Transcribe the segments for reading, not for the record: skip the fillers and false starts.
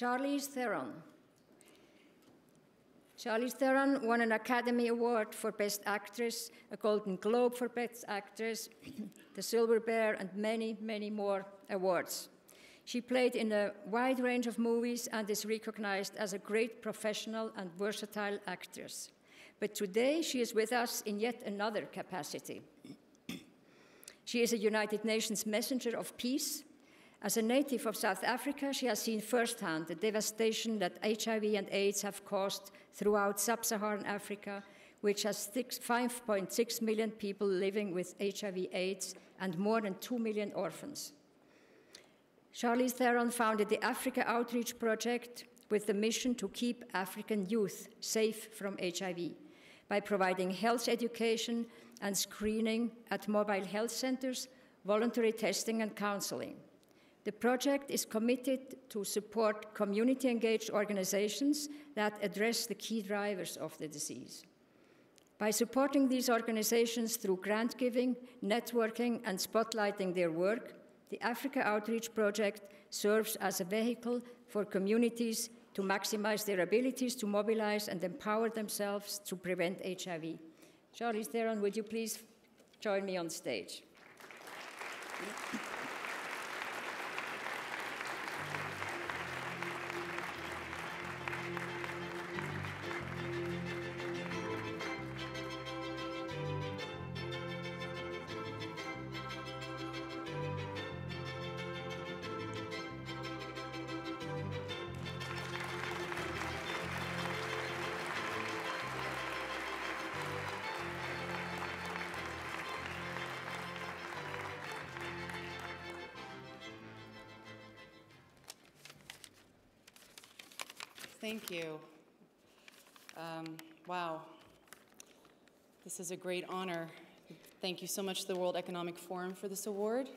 Charlize Theron. Charlize Theron won an Academy Award for Best Actress, a Golden Globe for Best Actress, the Silver Bear, and many, many more awards. She played in a wide range of movies and is recognized as a great professional and versatile actress. But today she is with us in yet another capacity. She is a United Nations messenger of peace. As a native of South Africa, she has seen firsthand the devastation that HIV and AIDS have caused throughout sub-Saharan Africa, which has 5.6 million people living with HIV/AIDS and more than 2 million orphans. Charlize Theron founded the Africa Outreach Project with the mission to keep African youth safe from HIV by providing health education and screening at mobile health centers, voluntary testing and counseling. The project is committed to support community-engaged organizations that address the key drivers of the disease. By supporting these organizations through grant giving, networking, and spotlighting their work, the Africa Outreach Project serves as a vehicle for communities to maximize their abilities to mobilize and empower themselves to prevent HIV. Charlize Theron, would you please join me on stage? Thank you. Wow. This is a great honor. Thank you so much to the World Economic Forum for this award.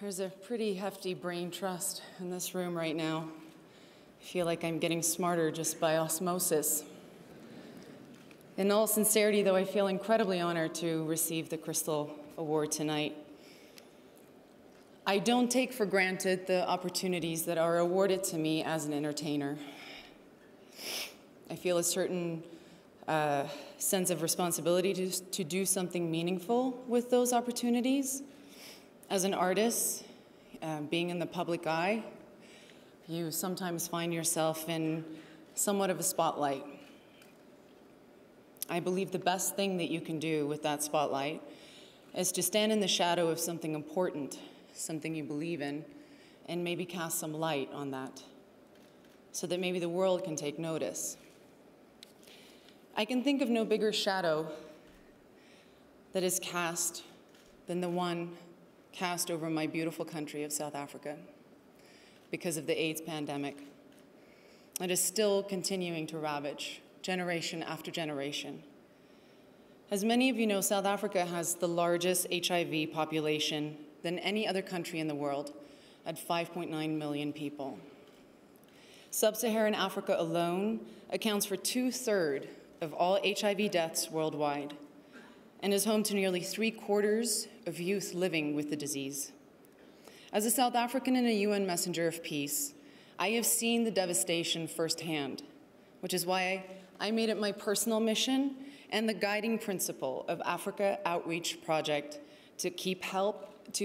There's a pretty hefty brain trust in this room right now. I feel like I'm getting smarter just by osmosis. In all sincerity, though, I feel incredibly honored to receive the Crystal Award tonight. I don't take for granted the opportunities that are awarded to me as an entertainer. I feel a certain sense of responsibility to do something meaningful with those opportunities. As an artist, being in the public eye, you sometimes find yourself in somewhat of a spotlight. I believe the best thing that you can do with that spotlight is to stand in the shadow of something important, something you believe in, and maybe cast some light on that so that maybe the world can take notice. I can think of no bigger shadow that is cast than the one cast over my beautiful country of South Africa because of the AIDS pandemic. It is still continuing to ravage generation after generation. As many of you know, South Africa has the largest HIV population than any other country in the world at 5.9 million people. Sub-Saharan Africa alone accounts for 2/3 of all HIV deaths worldwide and is home to nearly 3/4 of youth living with the disease. As a South African and a UN messenger of peace, I have seen the devastation firsthand, which is why I made it my personal mission and the guiding principle of Africa Outreach Project to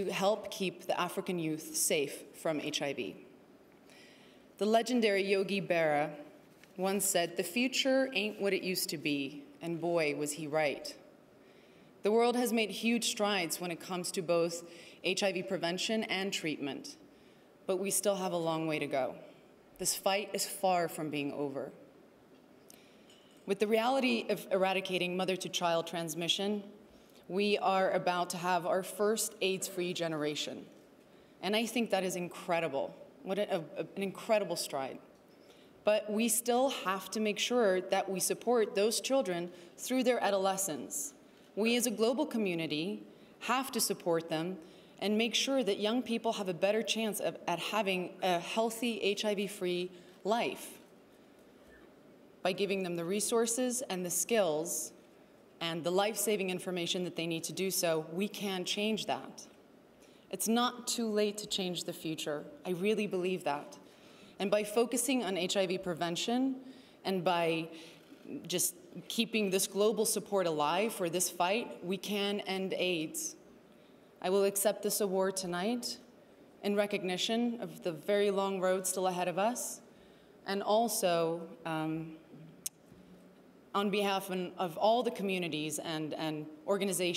help keep the African youth safe from HIV. The legendary Yogi Berra once said, "The future ain't what it used to be," and boy, was he right. The world has made huge strides when it comes to both HIV prevention and treatment, but we still have a long way to go. This fight is far from being over. With the reality of eradicating mother-to-child transmission, we are about to have our first AIDS-free generation. And I think that is incredible. What an incredible stride. But we still have to make sure that we support those children through their adolescence. We as a global community have to support them and make sure that young people have a better chance at having a healthy HIV-free life by giving them the resources and the skills and the life-saving information that they need to do so. We can change that. It's not too late to change the future. I really believe that. And by focusing on HIV prevention and by just keeping this global support alive for this fight, we can end AIDS. I will accept this award tonight in recognition of the very long road still ahead of us, and also on behalf of all the communities and organizations